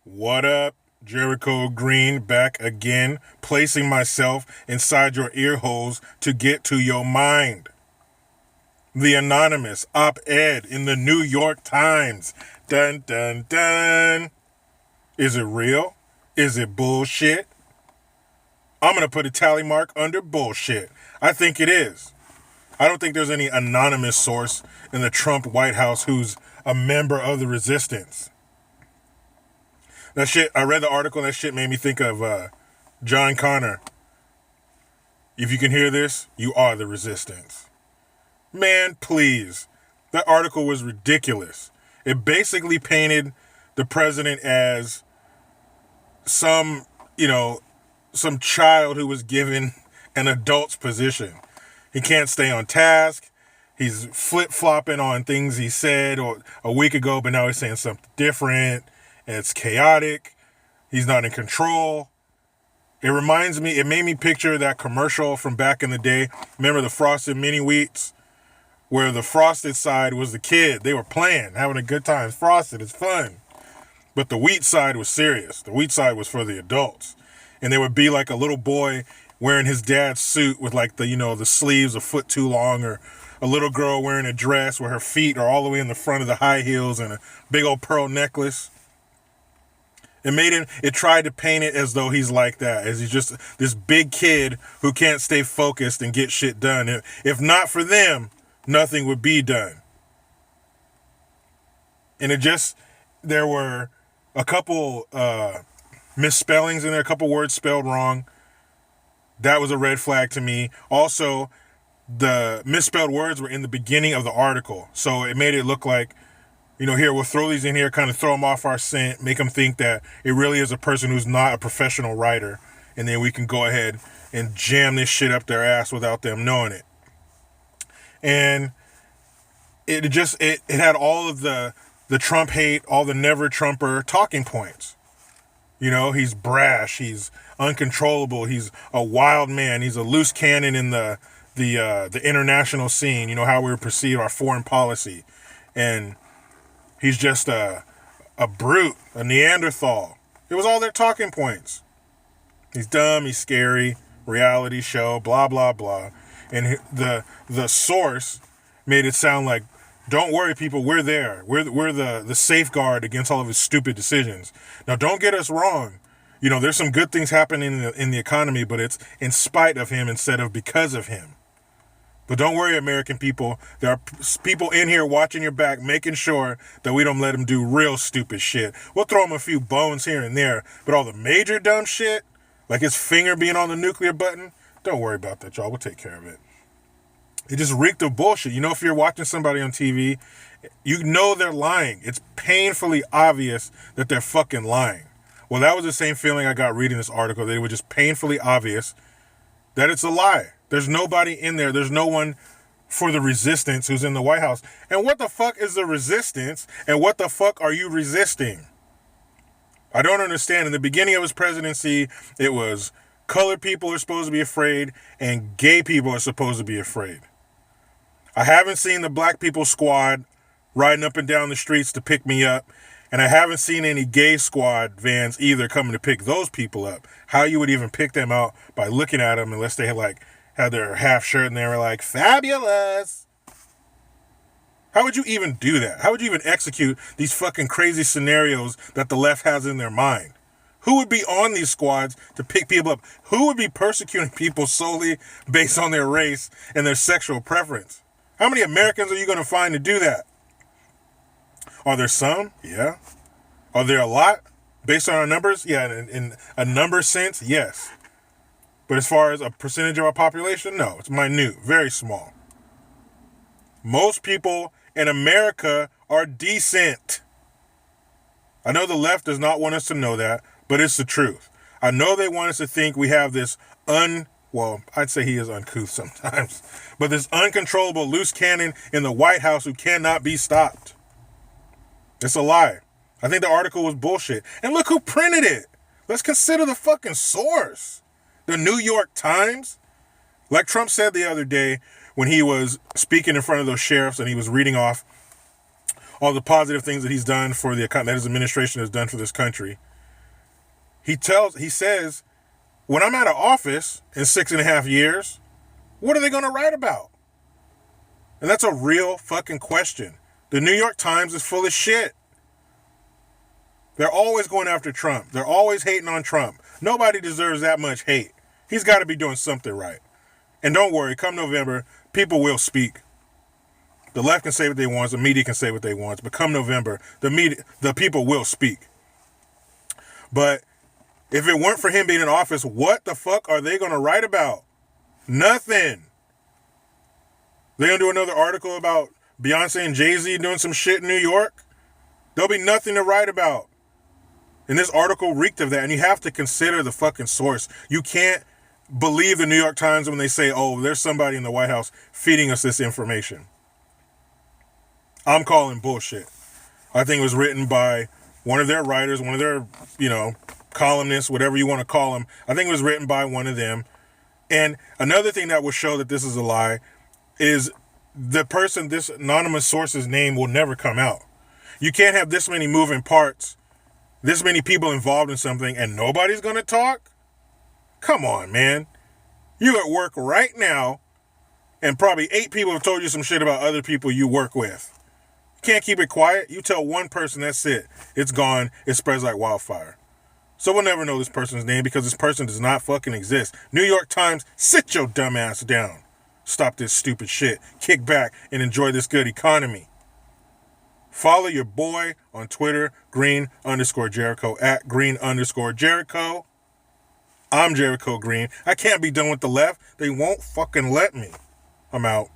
What up? Jericho Green back again, placing myself inside your ear holes to get to your mind. The anonymous op-ed in the New York Times. Dun dun dun. Is it real? Is it bullshit? I'm going to put a tally mark under bullshit. I think it is. I don't think there's any anonymous source in the Trump White House who's a member of the resistance. That shit, I read the article and that shit made me think of John Connor. If you can hear this, you are the resistance. Man, please. That article was ridiculous. It basically painted the president as some child who was given an adult's position. He can't stay on task. He's flip-flopping on things he said or a week ago, but now he's saying something different. And it's chaotic. He's not in control. It made me picture that commercial from back in the day. Remember the Frosted Mini Wheats? Where the frosted side was the kid. They were playing, having a good time. Frosted, it's fun. But the wheat side was serious. The wheat side was for the adults. And there would be like a little boy wearing his dad's suit with like the sleeves a foot too long, or a little girl wearing a dress where her feet are all the way in the front of the high heels and a big old pearl necklace. It tried to paint it as though he's like that, as he's just this big kid who can't stay focused and get shit done. If not for them, nothing would be done. And there were a couple misspellings in there, a couple words spelled wrong. That was a red flag to me. Also, the misspelled words were in the beginning of the article. So it made it look like, here, we'll throw these in here, kind of throw them off our scent, make them think that it really is a person who's not a professional writer. And then we can go ahead and jam this shit up their ass without them knowing it. And it had all of the Trump hate, all the never Trumper talking points. He's brash, he's uncontrollable, he's a wild man, he's a loose cannon in the international scene, how we perceive our foreign policy. And he's just a brute, a Neanderthal. It was all their talking points. He's dumb, he's scary, reality show, blah, blah, blah. And the source made it sound like, don't worry, people, we're there. We're the safeguard against all of his stupid decisions. Now, don't get us wrong. There's some good things happening in the economy, but it's in spite of him instead of because of him. But don't worry, American people. There are people in here watching your back, making sure that we don't let him do real stupid shit. We'll throw him a few bones here and there, but all the major dumb shit, like his finger being on the nuclear button, don't worry about that, y'all. We'll take care of it. It just reeked of bullshit. If you're watching somebody on TV, they're lying. It's painfully obvious that they're fucking lying. Well, that was the same feeling I got reading this article, that it was just painfully obvious that it's a lie. There's nobody in there. There's no one for the resistance who's in the White House. And what the fuck is the resistance? And what the fuck are you resisting? I don't understand. In the beginning of his presidency, it was colored people are supposed to be afraid and gay people are supposed to be afraid. I haven't seen the black people squad riding up and down the streets to pick me up. And I haven't seen any gay squad vans either coming to pick those people up. How you would even pick them out by looking at them, unless they had their half shirt and they were like, fabulous. How would you even do that? How would you even execute these fucking crazy scenarios that the left has in their mind? Who would be on these squads to pick people up? Who would be persecuting people solely based on their race and their sexual preference? How many Americans are you going to find to do that? Are there some? Yeah. Are there a lot? Based on our numbers? Yeah, in a number sense, yes. But as far as a percentage of our population, no. It's minute, very small. Most people in America are decent. I know the left does not want us to know that, but it's the truth. I know they want us to think we have this I'd say he is uncouth sometimes, but this uncontrollable loose cannon in the White House who cannot be stopped. It's a lie. I think the article was bullshit. And look who printed it. Let's consider the fucking source. The New York Times. Like Trump said the other day when he was speaking in front of those sheriffs and he was reading off all the positive things that he's done that his administration has done for this country. He says, when I'm out of office in 6.5 years, what are they going to write about? And that's a real fucking question. The New York Times is full of shit. They're always going after Trump. They're always hating on Trump. Nobody deserves that much hate. He's got to be doing something right. And don't worry, come November, people will speak. The left can say what they want, the media can say what they want, but come November, the people will speak. But if it weren't for him being in office, what the fuck are they going to write about? Nothing. They're going to do another article about Beyonce and Jay-Z doing some shit in New York? There'll be nothing to write about. And this article reeked of that, and you have to consider the fucking source. You can't believe the New York Times when they say, oh, there's somebody in the White House feeding us this information. I'm calling bullshit. I think it was written by one of their writers, one of their, columnists, whatever you want to call them. I think it was written by one of them. And another thing that will show that this is a lie is the person, this anonymous source's name will never come out. You can't have this many moving parts, this many people involved in something, and nobody's going to talk? Come on, man. You at work right now, and probably 8 people have told you some shit about other people you work with. You can't keep it quiet. You tell one person, that's it. It's gone. It spreads like wildfire. So we'll never know this person's name because this person does not fucking exist. New York Times, sit your dumb ass down. Stop this stupid shit. Kick back and enjoy this good economy. Follow your boy on Twitter, Green_Jericho, at Green_Jericho. I'm Jericho Green. I can't be done with the left. They won't fucking let me. I'm out.